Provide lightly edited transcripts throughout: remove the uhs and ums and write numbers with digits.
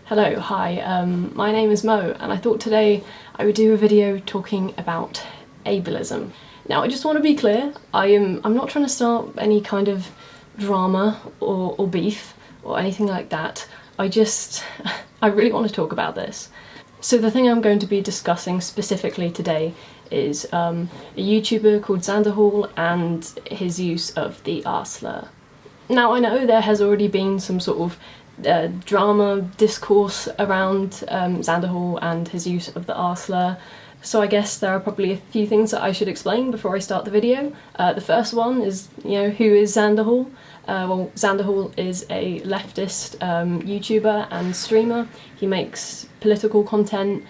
Hello, hi, my name is Mo and I thought today I would do a video talking about ableism. Now I just want to be clear, I'm not trying to start any kind of drama or beef or anything like that. I really want to talk about this. So the thing I'm going to be discussing specifically today is a YouTuber called Xanderhal and his use of the R slur. Now I know there has already been some sort of drama discourse around Xanderhal and his use of the R slur, so I guess there are probably a few things that I should explain before I start the video. The first one is, who is Xanderhal? Well, Xanderhal is a leftist YouTuber and streamer. He makes political content.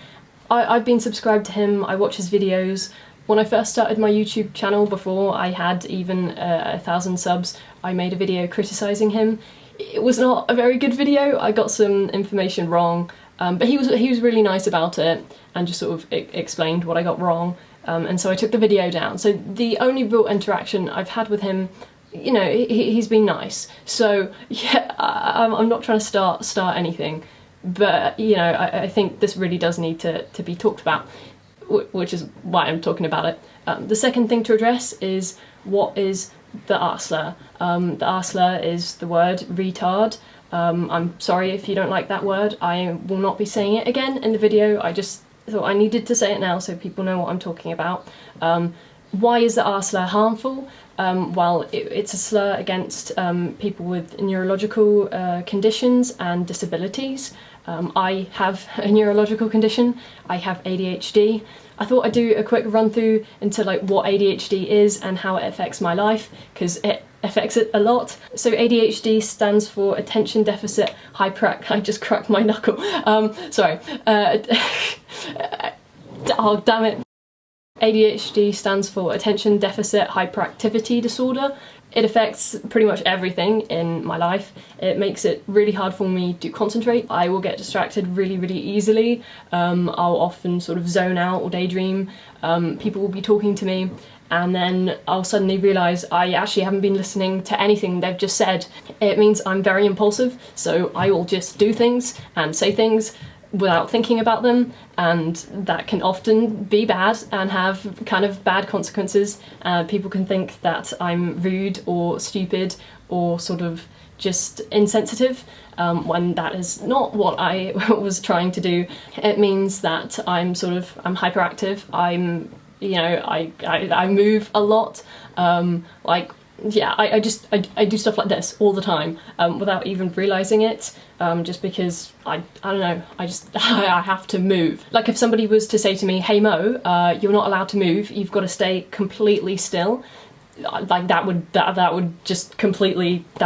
I've been subscribed to him, I watch his videos. When I first started my YouTube channel, before I had even 1,000 subs, I made a video criticising him. It was not a very good video, I got some information wrong, but he was really nice about it and just sort of explained what I got wrong, and so I took the video down. So the only real interaction I've had with him, he's been nice. So yeah, I'm not trying to start anything, but I think this really does need to be talked about, which is why I'm talking about it. The second thing to address is, what is the R slur? The R slur is the word retard. I'm sorry if you don't like that word, I will not be saying it again in the video. I just thought I needed to say it now so people know what I'm talking about. Why is the R slur harmful? Well, it's a slur against people with neurological conditions and disabilities. I have a neurological condition, I have ADHD. I thought I'd do a quick run through into what ADHD is and how it affects my life, because it affects it a lot. So ADHD stands for Attention Deficit Hyperact. I just cracked my knuckle. Sorry. Oh, damn it. ADHD stands for Attention Deficit Hyperactivity Disorder. It affects pretty much everything in my life. It makes it really hard for me to concentrate. I will get distracted really easily. I'll often sort of zone out or daydream. People will be talking to me and then I'll suddenly realise I actually haven't been listening to anything they've just said. It means I'm very impulsive, so I will just do things and say things without thinking about them, and that can often be bad and have kind of bad consequences. People can think that I'm rude or stupid or sort of just insensitive, when that is not what I was trying to do. It means that I'm hyperactive, I move a lot, I do stuff like this all the time without even realising it, just because I don't know, I have to move. Like if somebody was to say to me, hey Mo, you're not allowed to move, you've got to stay completely still, that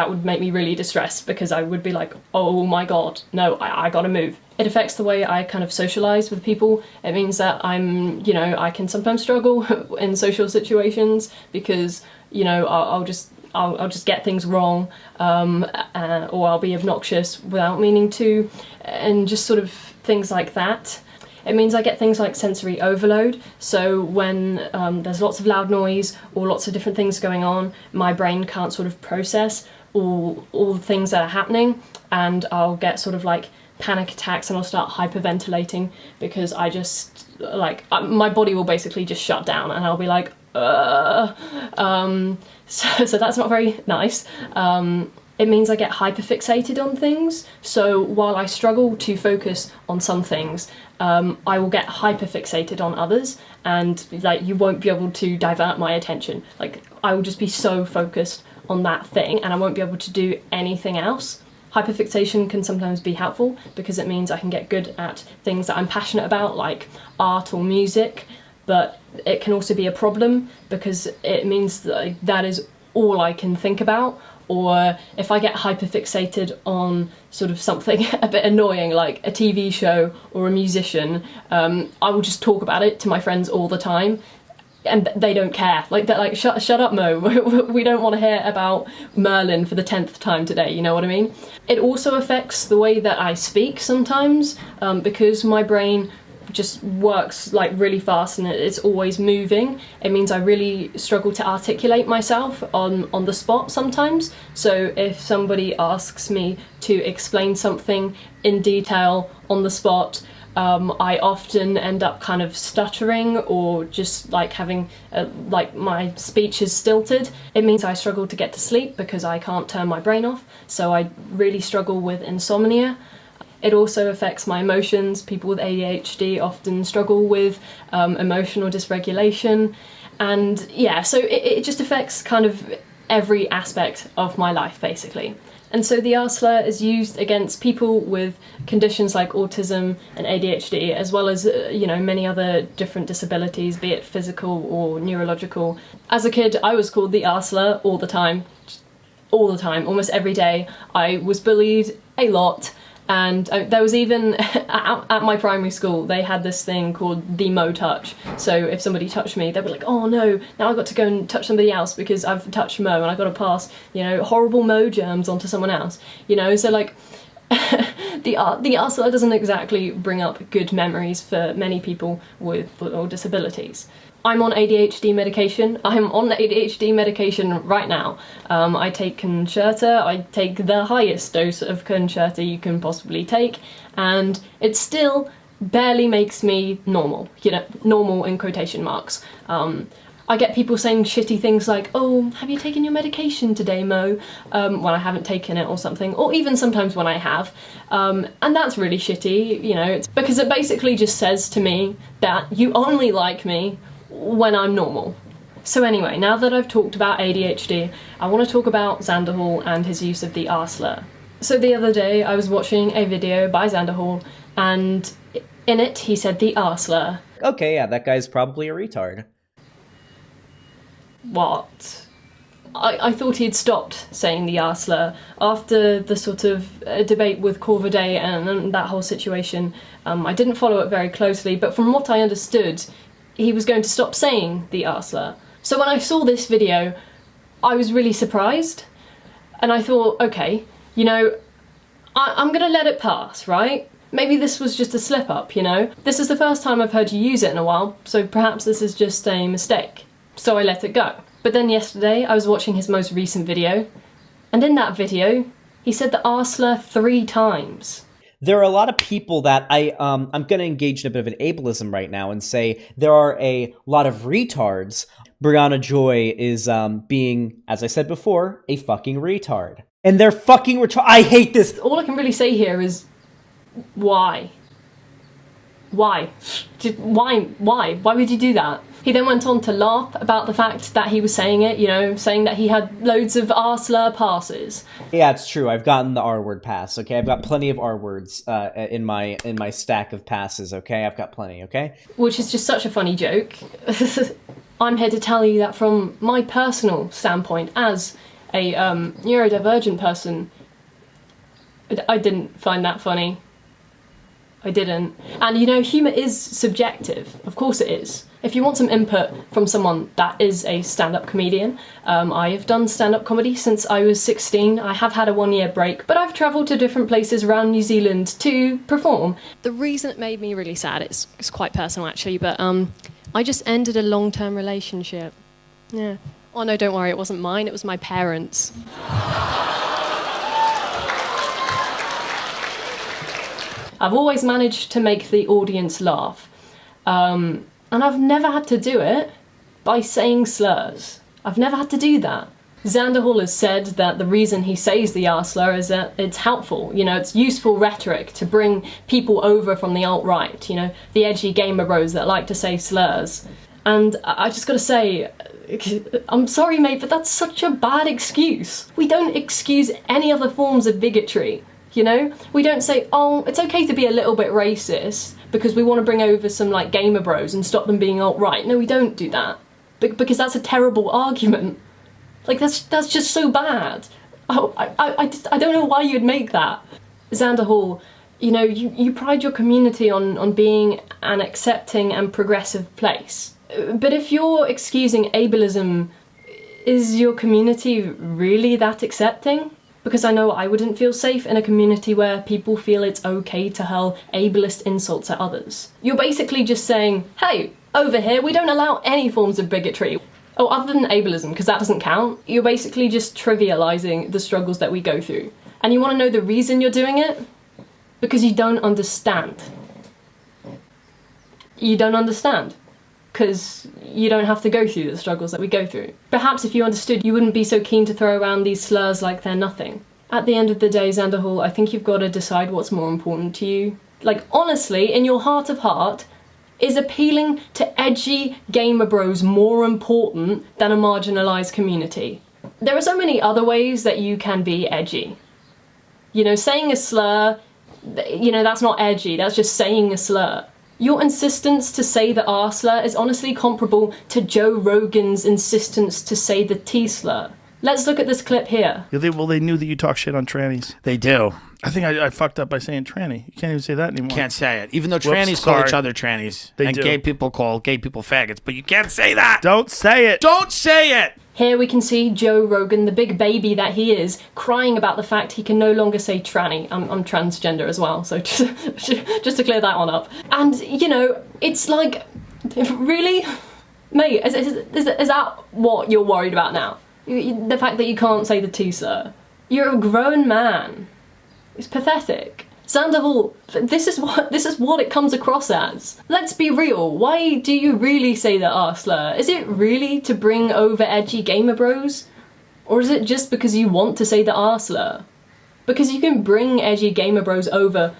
would make me really distressed, because I would be like, oh my god, no, I gotta move. It affects the way I kind of socialise with people. It means that I can sometimes struggle in social situations because I'll just get things wrong, or I'll be obnoxious without meaning to, and just sort of things like that. It means I get things like sensory overload, so when there's lots of loud noise or lots of different things going on, my brain can't sort of process all the things that are happening, and I'll get sort of panic attacks and I'll start hyperventilating, because I just my body will basically just shut down and I'll be like, so that's not very nice. It means I get hyperfixated on things, so while I struggle to focus on some things, I will get hyperfixated on others, and you won't be able to divert my attention. I will just be so focused on that thing and I won't be able to do anything else. Hyperfixation can sometimes be helpful because it means I can get good at things that I'm passionate about, like art or music, but it can also be a problem because it means that is all I can think about. Or if I get hyperfixated on sort of something a bit annoying, like a TV show or a musician, I will just talk about it to my friends all the time, and they don't care. They're like, shut up Mo, we don't want to hear about Merlin for the 10th time today, you know what I mean? It also affects the way that I speak sometimes, because my brain just works like really fast and it's always moving. It means I really struggle to articulate myself on the spot sometimes. So if somebody asks me to explain something in detail on the spot, I often end up kind of stuttering or just like having like my speech is stilted. It means I struggle to get to sleep because I can't turn my brain off, so I really struggle with insomnia. It also affects my emotions. People with ADHD often struggle with emotional dysregulation, and yeah, so it just affects kind of every aspect of my life basically. And so the R slur is used against people with conditions like autism and ADHD, as well as, you know, many other different disabilities, be it physical or neurological. As a kid, I was called the R slur all the time, almost every day. I was bullied a lot. And there was even, at my primary school, they had this thing called the Mo touch. So if somebody touched me, they'd be like, oh no, now I've got to go and touch somebody else because I've touched Mo and I've got to pass, you know, horrible Mo germs onto someone else. You know, so like, the R slur doesn't exactly bring up good memories for many people with disabilities. I'm on ADHD medication. I'm on ADHD medication right now. I take Concerta. I take the highest dose of Concerta you can possibly take, and it still barely makes me normal. You know, normal in quotation marks. I get people saying shitty things like, oh, have you taken your medication today, Mo? When I haven't taken it or something, or even sometimes when I have. And that's really shitty, you know, it's because it basically just says to me that you only like me when I'm normal. So anyway, now that I've talked about ADHD, I want to talk about Xanderhal and his use of the R slur. So the other day I was watching a video by Xanderhal, and in it he said the R slur. Okay, yeah, that guy's probably a retard. What? I thought he'd stopped saying the R slur after the sort of debate with Corvidae and that whole situation. I didn't follow it very closely, but from what I understood, he was going to stop saying the R slur. So when I saw this video, I was really surprised, and I thought, okay, you know, I'm gonna let it pass, right? Maybe this was just a slip up, you know? This is the first time I've heard you use it in a while, so perhaps this is just a mistake. So I let it go. But then yesterday, I was watching his most recent video, and in that video, he said the R slur 3 times. There are a lot of people that I'm going to engage in a bit of an ableism right now and say there are a lot of retards. Brianna Joy is being, as I said before, a fucking retard. And they're fucking retard. I hate this. All I can really say here is, why? Why? Why would you do that? He then went on to laugh about the fact that he was saying it, you know, saying that he had loads of R slur passes. Yeah, it's true. I've gotten the R word pass, okay? I've got plenty of R words in my stack of passes, okay? I've got plenty, okay? Which is just such a funny joke. I'm here to tell you that from my personal standpoint as a neurodivergent person, I didn't find that funny. I didn't. And you know, humour is subjective. Of course it is. If you want some input from someone that is a stand-up comedian, I have done stand-up comedy since I was 16. I have had a 1-year break, but I've travelled to different places around New Zealand to perform. The reason it made me really sad, it's quite personal actually, but I just ended a long-term relationship. Yeah. Oh no, don't worry, it wasn't mine, it was my parents'. I've always managed to make the audience laugh. And I've never had to do it by saying slurs. I've never had to do that. Xanderhal has said that the reason he says the R slur is that it's helpful, you know, it's useful rhetoric to bring people over from the alt-right, you know, the edgy gamer bros that like to say slurs. And I just gotta say, I'm sorry mate, but that's such a bad excuse. We don't excuse any other forms of bigotry. You know, we don't say, oh, it's okay to be a little bit racist because we want to bring over some like gamer bros and stop them being alt-right. No, we don't do that because that's a terrible argument. Like that's just so bad. Oh, I don't know why you'd make that. Xanderhal, you know, you pride your community on being an accepting and progressive place. But if you're excusing ableism, is your community really that accepting? because I know I wouldn't feel safe in a community where people feel it's okay to hurl ableist insults at others. You're basically just saying, hey, over here we don't allow any forms of bigotry. Oh, other than ableism, because that doesn't count. You're basically just trivialising the struggles that we go through. And you want to know the reason you're doing it? Because you don't understand. You don't understand. Because you don't have to go through the struggles that we go through. Perhaps if you understood, you wouldn't be so keen to throw around these slurs like they're nothing. At the end of the day, Xanderhal, I think you've got to decide what's more important to you. Like, honestly, in your heart of heart, is appealing to edgy gamer bros more important than a marginalised community? There are so many other ways that you can be edgy. You know, saying a slur, you know, that's not edgy, that's just saying a slur. Your insistence to say the R slur is honestly comparable to Joe Rogan's insistence to say the T slur. Let's look at this clip here. Yeah, they knew that you talk shit on trannies. They do. I think I fucked up by saying tranny. You can't even say that anymore. Can't say it. Even though trannies call each other trannies. They and do. Gay people call gay people faggots. But you can't say that. Don't say it. Don't say it. Here we can see Joe Rogan, the big baby that he is, crying about the fact he can no longer say tranny. I'm transgender as well, so just to clear that one up. And, you know, it's like, really? Mate, is that what you're worried about now? The fact that you can't say the T slur. You're a grown man. It's pathetic. Xanderhal, this is what it comes across as. Let's be real, why do you really say the R slur? Is it really to bring over edgy gamer bros? Or is it just because you want to say the R slur? Because you can bring edgy gamer bros over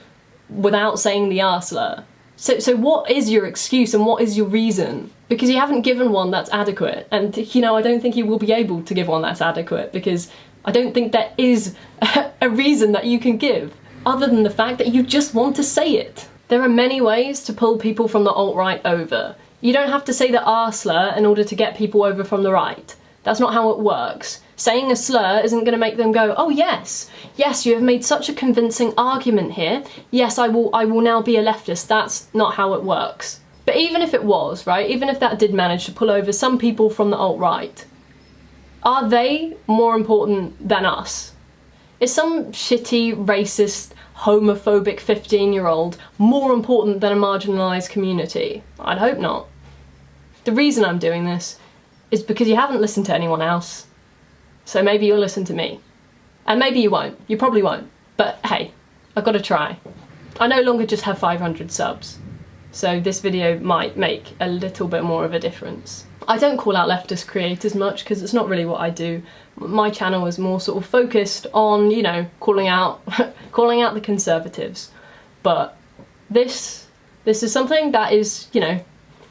without saying the R slur. So what is your excuse and what is your reason? Because you haven't given one that's adequate. And, you know, I don't think you will be able to give one that's adequate because I don't think there is a reason that you can give, other than the fact that you just want to say it. There are many ways to pull people from the alt-right over. You don't have to say the R slur in order to get people over from the right. That's not how it works. Saying a slur isn't going to make them go, oh yes, you have made such a convincing argument here. Yes, I will now be a leftist. That's not how it works. But even if it was, right, even if that did manage to pull over some people from the alt-right, are they more important than us? Is some shitty, racist, homophobic 15-year-old more important than a marginalised community? I'd hope not. The reason I'm doing this is because you haven't listened to anyone else. So maybe you'll listen to me. And maybe you won't. You probably won't. But hey, I've got to try. I no longer just have 500 subs. So this video might make a little bit more of a difference. I don't call out leftist creators much because it's not really what I do. My channel is more sort of focused on, you know, calling out the conservatives. But this is something that is, you know,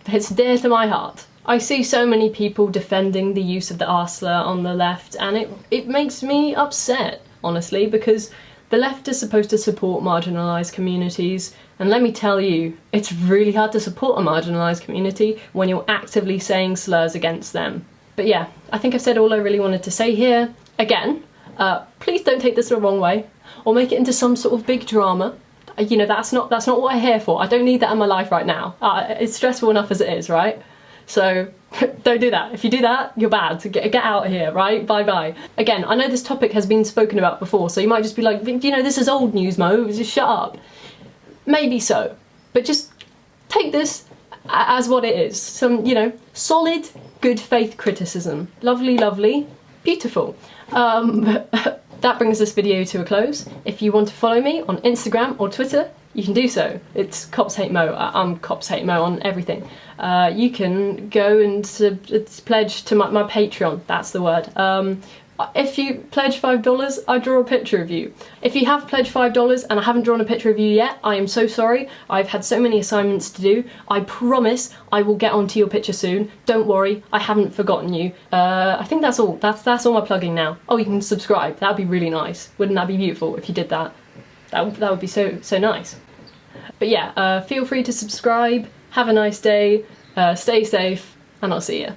it's dear to my heart. I see so many people defending the use of the R slur on the left, and it makes me upset, honestly, because the left is supposed to support marginalised communities, and let me tell you, it's really hard to support a marginalised community when you're actively saying slurs against them. But yeah, I think I've said all I really wanted to say here. Again, please don't take this the wrong way, or make it into some sort of big drama. You know, that's not what I'm here for. I don't need that in my life right now. It's stressful enough as it is, right? So don't do that. If you do that, you're bad. Get out of here, right? Bye-bye. Again, I know this topic has been spoken about before, so you might just be like, you know, this is old news, Mo, just shut up. Maybe so, but just take this as what it is. Some, you know, solid, good faith criticism. Lovely, lovely, beautiful. That brings this video to a close. If you want to follow me on Instagram or Twitter, you can do so. It's Cops Hate Mo. I'm Cops Hate Mo on everything. You can go and pledge to my Patreon. That's the word. If you pledge $5, I draw a picture of you. If you have pledged $5 and I haven't drawn a picture of you yet, I am so sorry. I've had so many assignments to do. I promise I will get onto your picture soon. Don't worry, I haven't forgotten you. I think that's all. That's all my plugging now. Oh, you can subscribe. That'd be really nice. Wouldn't that be beautiful if you did that? That would be so nice. But yeah, feel free to subscribe. Have a nice day. Stay safe, and I'll see you.